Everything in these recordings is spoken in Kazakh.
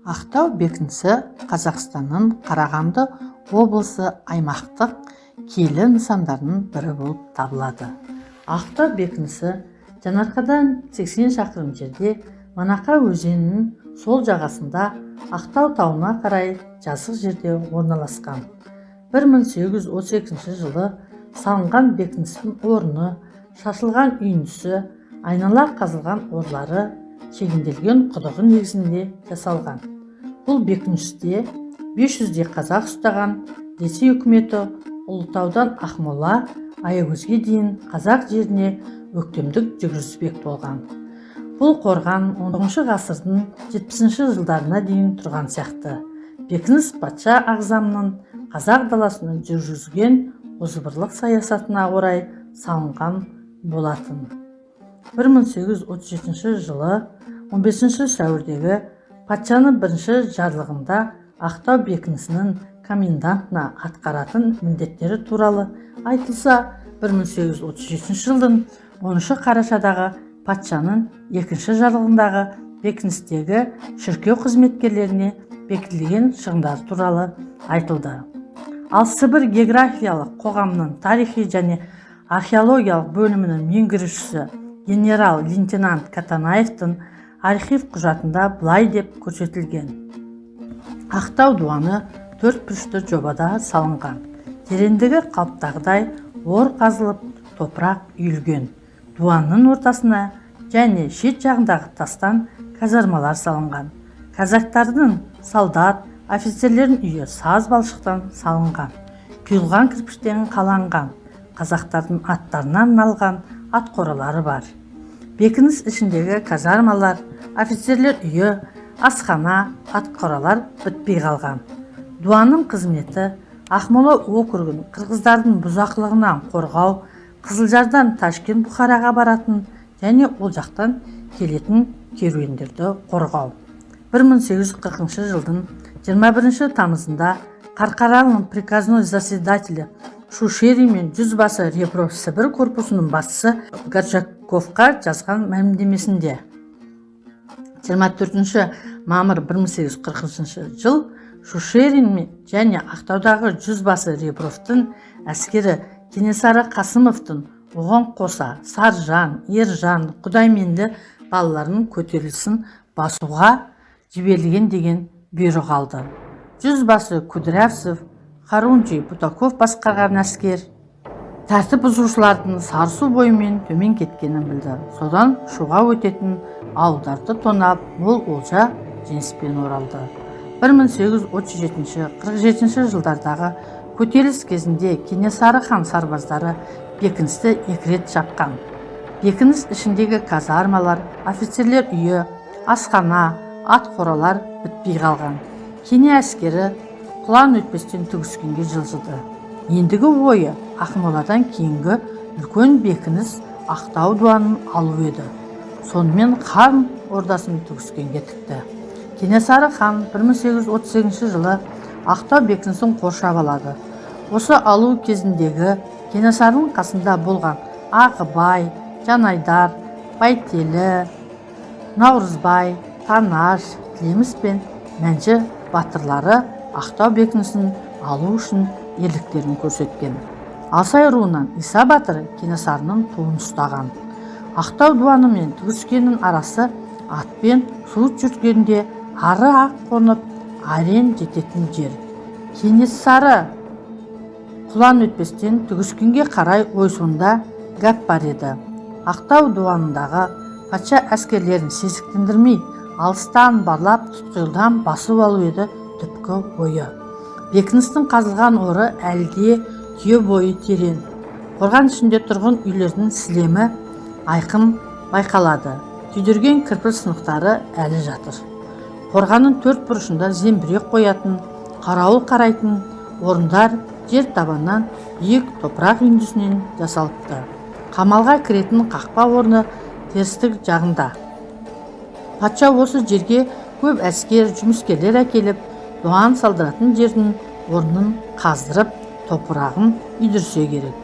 Ақтау бекінісі Қазақстанның Қарағанды облысы аймақтық киелі нысандарының бірі болып табылады. Ақтау бекінісі Жаңаарқадан 80 шақырым жерде Манақа өзенінің сол жағасында Ақтау тауына қарай жазық жерде орналасқан. 1832 жылы салынған бекіністің орны, шашылған үйіндісі, айнала қазылған орлары, шегенделген құдығы негізінде жасалған. Бұл бекіністе 500-де қазақ ұстаған. Ресей үкіметі Ұлытаудан Ақмола, Аягөзге дейін қазақ жеріне өктемдік жүргізбек болған. Бұл қорған 19 ғасырдың 70 жылдарына дейін тұрған сияқты. Бекініс патша ағзамның қазақ даласына жүргізген озбырлық саясатына орай салынған болатын. 1837 жылы 15 сәуірдегі патшаның бірінші жарлығында Ақтау бекінісінің комендантына атқаратын міндеттері туралы айтылса, 1837 жылдың 10 қарашадағы патшаның екінші жарлығындағы бекіністегі шіркеу қызметкерлеріне бекітілген шығындар туралы айтылды. Ал Сібір географиялық қоғамның тарихи және археологиялық бөлімінің меңгерушісі генерал-лейтенант Катанаевтың архив құжатында былай деп көрсетілген. Ақтау дуаны 4 бұрышты жобада салынған. Тереңдігі қалыптағыдай ор қазылып, топырақ үйілген. Дуанның ортасына және шет жағындағы тастан казармалар салынған. Казактардың солдат, офицерлердің үйі саз балшықтан салынған. Құйылған кірпіштен қаланған. Қазақтардың аттарынан алған ат қоралары бар. Бекініс ішіндегі казармалар, офицерлер үйі, асхана, ат қоралар бітпей қалған. Дуанның қызметі Ақмола округін қырғыздардың бұзақылығынан қорғау, Қызылжардан Ташкент Бұхараға баратын және ол жақтан келетін керуендерді қорғау. 1840 жылдың 21 тамызында Қарқаралының приказной заседателі Шушерин мен жүзбасы Ребров Сібір корпусының басшысы Горчаковқа жазған мәлімдемесінде 24 мамыр 1840 жыл Шушерин және Ақтаудағы жүзбасы Ребровтың әскері Кенесары Қасымовтың оған қоса Саржан, Ержан, Құдайменді балаларының көтерілісін басуға жіберілген деген бұйрық алды. Жүзбасы Кудрявцев, Харунжи Бутаков басқарған әскер тәртіп бұзушылардың Сарысу бойымен төмен кеткенін білді. Содан Шуға өтетін ауылдарды тонап, мол олжа жеңіспен оралды. 1837-47 жылдардағы көтеріліс кезінде Кенесары хан сарбаздары бекіністі 2 рет шапқан. Бекініс ішіндегі казармалар, офицерлер үйі, асхана, ат қоралар бітпей қалған. Кене әскері құлан өтпестен түгіскенге жылжыды. Ендігі ойы Ақмоладан кейінгі үлкен бекініс Ақтау дуанын алу еді. Сонымен хан ордасын түгіскенге тікті. Кенесары хан 1838 жылы Ақтау бекінісін қоршап алады. Осы алу кезіндегі Кенесарының қасында болған Ағыбай, Жанайдар, Байтелі, Наурызбай, Танаш, Тілеміс пен Мәнші батырлары Ақтау бекінісін алу үшін ерліктерін көрсеткен. Алсай руынан Иса батыр Кенесарының туын ұстаған. Ақтау дуаны мен түгіскеннің арасы атпен суыт жүргенде ары ақ қонып, арен жететін жер. Кенесары құлан өтпестен түгіскенге қарай ойсуында гәп бар еді. Ақтау дуанындағы патша әскерлерін сезіктендірмей, алыстан барлап тұтқиылдан басып алу еді түпкі ойы. Бекіністің қазылған оры әлде түйе бойы терең. Қорған ішінде тұрғын үйлердің сілемі айқын байқалады. Түйдірген кірпіш сынықтары әлі жатыр. Қорғанның 4 бұрышында зембірек қоятын, қарауыл қарайтын орындар жер табаннан биік топырақ үйіндісінен жасалыпты. Қамалға кіретін қақпа орны терістік жағында. Патша осы жерге көп әскер, жұмыскерлер әкеліп, дуан салдыратын жердің орнын қаздырып, топырағын үйдірсе керек.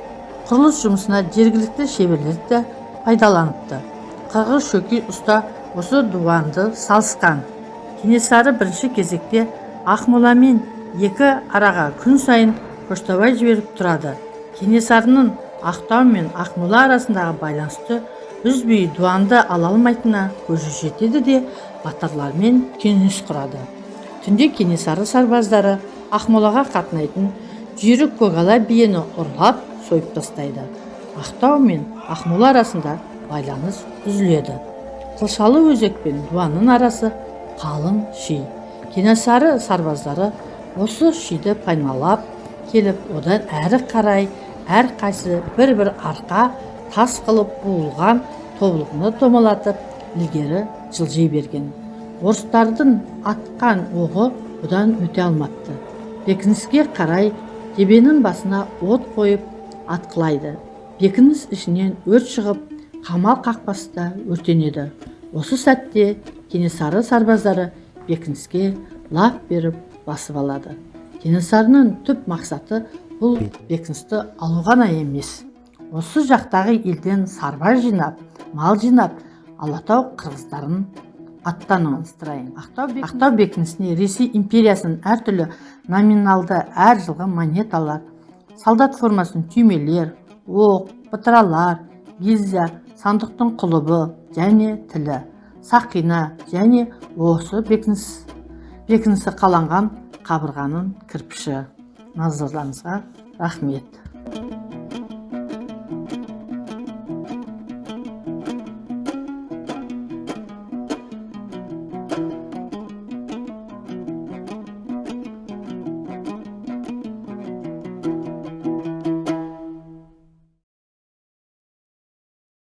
Құрылыс жұмысына жергілікті шеберлер де пайдаланыпты. Қырғыз Шөкей ұста осы дуанды салысқан. Кенесары бірінші кезекте Ақмола мен екі араға күн сайын поштабай жіберіп тұрады. Кенесарының Ақтау мен Ақмола арасындағы байланысты үзбей дуанды ала алмайтынына көзі жетеді де батырлармен кеңес құрады. Түнде Кенесары сарбаздары Ақмолаға қатынайтын жүйрік Көгала биені ұрлап сойып тастайды. Ақтау мен Ақмола арасында байланыс үзіледі. Қылшалы өзек пен дуанның арасы қалың ши. Кенесары сарбаздары осы шиді пайналап келіп, одан әрі қарай әрқайсы бір-бір арқа тас қылып буылған тобылғыны томалатып ілгері жылжи берген. Орыстардың атқан оғы бұдан өте алмапты. Бекініске қарай дебенің басына от қойып атқылайды. Бекініс ішінен өрт шығып, қамал қақпасы да өртенеді. Осы сәтте Кенесары сарбаздары бекініске лап беріп басып алады. Кенесарының түп мақсаты бұл бекіністі алу ғана емес. Осы жақтағы елден сарбаз жинап, мал жинап, Алатау қырғыздарын аттаныстырайын. Ақтау бекінісіне Ресей империясының әртүрлі номиналды әр жылғы монеталар, солдат формасының түймелер, оқ, бытыралар, гильза, сандықтың құлыбы және тілі, сақина және осы бекінісі қаланған қабырғаның кірпіші. Назарларыңызға рахмет.